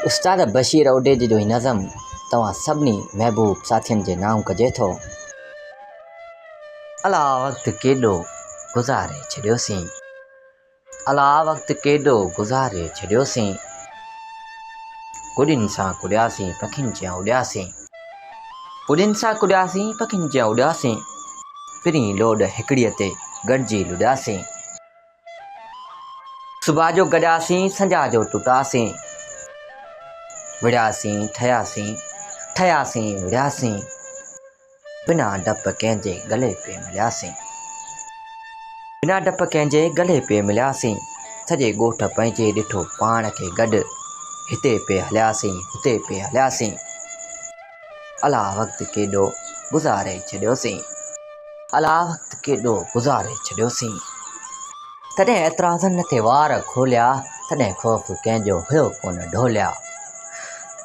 उस्ताद बशीर ओडेज जो ही नज़म तव्हां सभिनी महबूब साथियुनि जे नाम कजे थो। अला वक़्तु केॾो गुज़ारे छॾियोसीं, अला वक़्तु केॾो गुज़ारे छॾियोसीं, गुॾियुनि सां कुॾियासीं पखियुनि जियां उॾियासीं, गुॾियुनि सां कुॾियासीं पखियुनि जियां उॾियासीं, फिरी लोड हिकिड़ीअ ते गॾिजी लुॾियासीं, सुबुह जो गॾियासीं संझा जो टुटासीं, विड़ियासीं ठहियासीं ठहियासीं विड़ियासीं, बिना डप कंहिंजे गले पे मिलियासीं, बिना डप कंहिंजे गले पे मिलियासीं, सॼे ॻोठ पंहिंजे ॾिठो पाण खे गॾु, हिते पे हलियासीं हुते पे हलियासीं, अला वक़्तु केॾो गुज़ारे छॾियोसीं, अला वक़्तु केॾो गुज़ारे छॾियोसीं। तॾहिं एतिराज़नि ते वार खोलिया, तॾहिं ख़ौफ़ कंहिंजो हुयो कोन ढोलिया,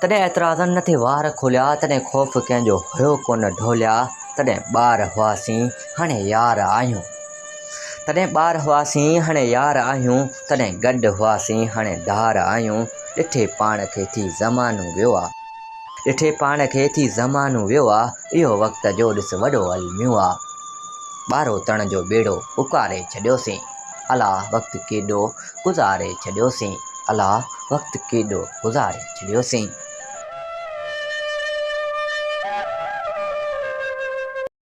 तॾहिं एतिराज़नि ते वार खोलिया, तॾहिं ख़ौफ़ कंहिंजो हुयो कोन ढोलिया, तॾहिं ॿार हुआसीं हाणे यार आहियूं, तॾहिं ॿार हुआसीं हाणे यार आहियूं, तॾहिं गॾु हुआसीं हाणे धार आहियूं, ॾिठे पाण खे थी ज़मानो वियो आहे, ॾिठे पाण खे थी ज़मानो वियो आहे, इहो वक़्त जो ॾिस वॾो अलमियो आहे, ॿारो तण जो ॿेड़ो उकारे छॾियोसीं, अला वक़्तु केॾो गुज़ारे छॾियोसीं, अला वक़्तु केॾो गुज़ारे छॾियोसीं।